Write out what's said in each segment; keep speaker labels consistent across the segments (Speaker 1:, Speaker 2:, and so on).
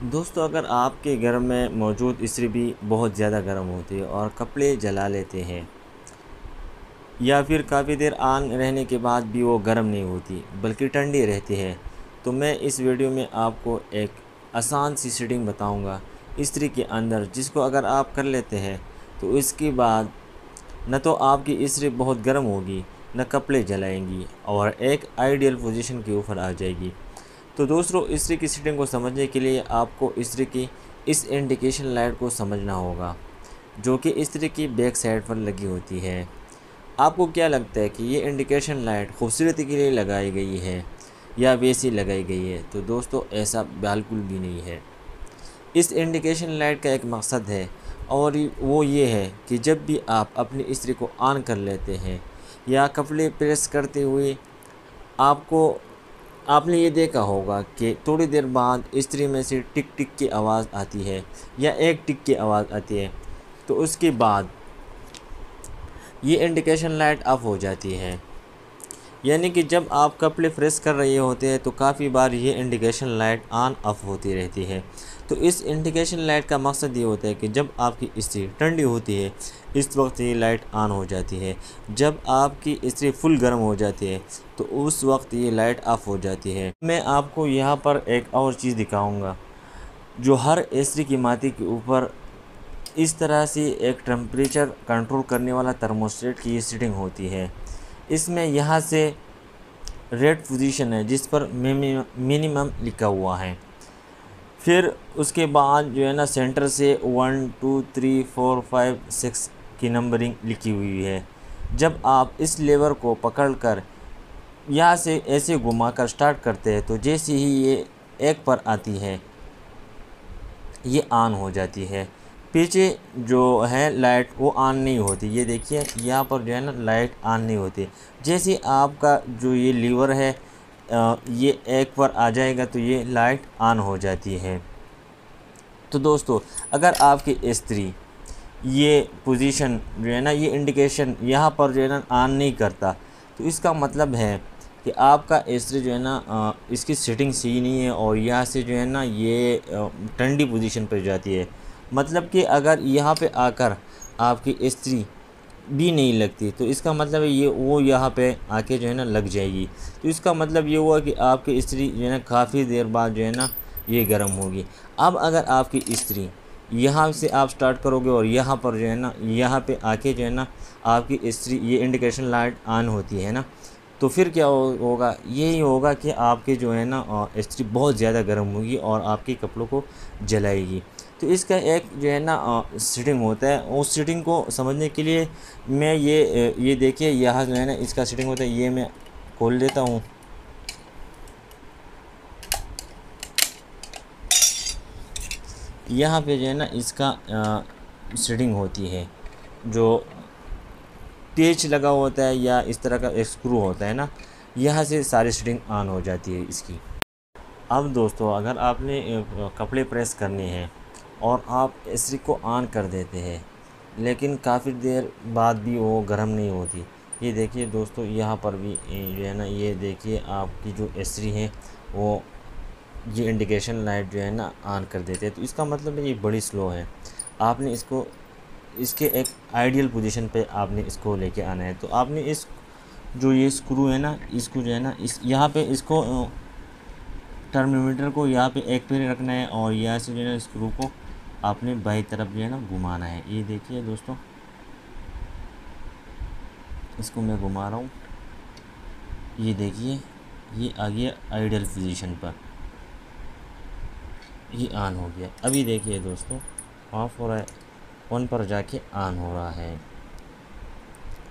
Speaker 1: दोस्तों, अगर आपके घर में मौजूद इस्त्री भी बहुत ज़्यादा गर्म होती है और कपड़े जला लेते हैं या फिर काफ़ी देर ऑन रहने के बाद भी वो गर्म नहीं होती बल्कि ठंडी रहती है, तो मैं इस वीडियो में आपको एक आसान सी सेटिंग बताऊंगा इस्त्री के अंदर, जिसको अगर आप कर लेते हैं तो इसके बाद न तो आपकी इस्त्री बहुत गर्म होगी, न कपड़े जलाएंगी और एक आइडियल पोजीशन के ऊपर आ जाएगी। तो दोस्तों, इस्त्री की सेटिंग को समझने के लिए आपको इस्त्री की इस इंडिकेशन लाइट को समझना होगा, जो कि इस्त्री की बैक साइड पर लगी होती है। आपको क्या लगता है कि ये इंडिकेशन लाइट खूबसूरती के लिए लगाई गई है या वैसी लगाई गई है? तो दोस्तों, ऐसा बिल्कुल भी नहीं है। इस इंडिकेशन लाइट का एक मकसद है और वो ये है कि जब भी आप अपनी इस्त्री को ऑन कर लेते हैं या कपड़े प्रेस करते हुए आपको आपने ये देखा होगा कि थोड़ी देर बाद इस्त्री में से टिक टिक की आवाज़ आती है या एक टिक की आवाज़ आती है, तो उसके बाद ये इंडिकेशन लाइट ऑफ हो जाती है। यानी कि जब आप कपड़े प्रेस कर रहे होते हैं तो काफ़ी बार ये इंडिकेशन लाइट ऑन ऑफ होती रहती है। तो इस इंडिकेशन लाइट का मकसद ये होता है कि जब आपकी इस्त्री ठंडी होती है इस वक्त ये लाइट ऑन हो जाती है, जब आपकी इस्त्री फुल गर्म हो जाती है तो उस वक्त ये लाइट ऑफ हो जाती है। मैं आपको यहाँ पर एक और चीज़ दिखाऊँगा, जो हर इस्त्री की माथे के ऊपर इस तरह से एक टेम्परेचर कंट्रोल करने वाला थर्मोस्टेट की सेटिंग होती है। इसमें यहाँ से रेड पोजीशन है जिस पर मिनिमम लिखा हुआ है। फिर उसके बाद जो है ना सेंटर से 1 2 3 4 5 6 की नंबरिंग लिखी हुई है। जब आप इस लेवर को पकड़कर यहाँ से ऐसे घुमाकर स्टार्ट करते हैं तो जैसे ही ये एक पर आती है ये ऑन हो जाती है। पीछे जो है लाइट वो ऑन नहीं होती। ये देखिए यहाँ पर जो है ना लाइट ऑन नहीं होती। जैसे आपका जो ये लीवर है ये एक पर आ जाएगा तो ये लाइट ऑन हो जाती है। तो दोस्तों, अगर आपकी इस्त्री ये पोजीशन जो है ना ये इंडिकेशन यहाँ पर जो है ना ऑन नहीं करता तो इसका मतलब है कि आपका इस्त्री जो है ना इसकी सेटिंग सही नहीं है और यहाँ से जो है ना ये ठंडी पोजीशन पर जाती है। मतलब कि अगर यहाँ पे आकर आपकी इस्त्री भी नहीं लगती तो इसका मतलब है ये वो यहाँ पे आके जो है ना लग जाएगी। तो इसका मतलब ये हुआ कि आपकी इस्त्री जो है ना काफ़ी देर बाद जो है ना ये गर्म होगी। अब अगर आपकी इस्त्री यहाँ से आप स्टार्ट करोगे और यहाँ पर जो है ना यहाँ पे आके जो है ना आपकी इस्त्री ये इंडिकेशन लाइट ऑन होती है ना, तो फिर क्या होगा, यही होगा कि आपके जो है ना इस्त्री बहुत ज़्यादा गर्म होगी और आपके कपड़ों को जलाएगी। तो इसका एक जो है ना सेटिंग होता है। उस सेटिंग को समझने के लिए मैं ये देखिए यहाँ जो है ना इसका सेटिंग होता है, ये मैं खोल देता हूँ। यहाँ पे जो है ना इसका सेटिंग होती है, जो पेच लगा होता है या इस तरह का एक स्क्रू होता है ना, यहाँ से सारी सेटिंग ऑन हो जाती है इसकी। अब दोस्तों, अगर आपने कपड़े प्रेस करने हैं और आप इस्त्री को ऑन कर देते हैं लेकिन काफ़ी देर बाद भी वो गर्म नहीं होती, ये देखिए दोस्तों यहाँ पर भी जो है ना ये देखिए आपकी जो इस्त्री है वो ये इंडिकेशन लाइट जो है ना ऑन कर देते हैं, तो इसका मतलब है ये बड़ी स्लो है। आपने इसको इसके एक आइडियल पोजीशन पे आपने इसको लेके आना है। तो आपने इस जो ये स्क्रू है ना इसको जो है ना इस यहाँ पे इसको टर्मोमीटर को यहाँ पे एक पे रखना है और यहाँ से जो है ना स्क्रू को आपने बाई तरफ जो है ना घुमाना है। ये देखिए दोस्तों, इसको मैं घुमा रहा हूँ, ये देखिए ये आ गया आइडियल पोजीशन पर, ये ऑन हो गया। अभी देखिए दोस्तों ऑफ हो रहा है, ऑन पर जाके ऑन हो रहा है।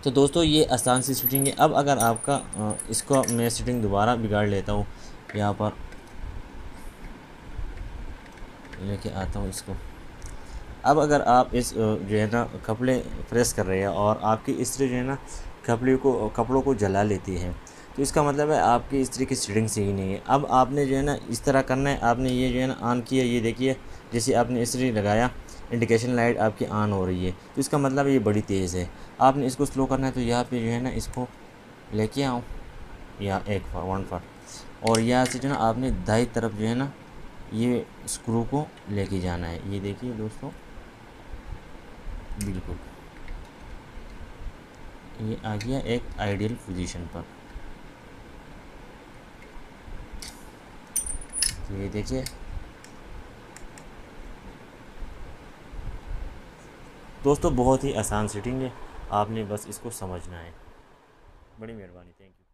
Speaker 1: तो दोस्तों, ये आसान सी सेटिंग है। अब अगर आपका इसको मैं सेटिंग दोबारा बिगाड़ लेता हूँ, यहाँ पर लेके आता हूँ इसको। अब अगर आप इस जो है ना कपड़े प्रेस कर रहे हैं और आपकी इस्त्री जो है ना कपड़ों को जला लेती है, तो इसका मतलब है आपकी इस्त्री की सेटिंग सही नहीं है। अब आपने जो है ना इस तरह करना है, आपने ये जो है ना ऑन किया, ये देखिए जैसे आपने इस्त्री लगाया इंडिकेशन लाइट आपकी ऑन हो रही है, तो इसका मतलब ये बड़ी तेज़ है। आपने इसको स्लो करना है, तो यहाँ पे जो है ना इसको लेके आओ या 1 फर और यहाँ से जो है ना आपने दाई तरफ जो है ना ये स्क्रू को लेके जाना है। ये देखिए दोस्तों, बिल्कुल ये आ गया एक आइडियल पोजीशन पर। तो ये देखिए दोस्तों, बहुत ही आसान सेटिंग है, आपने बस इसको समझना है। बड़ी मेहरबानी, थैंक यू।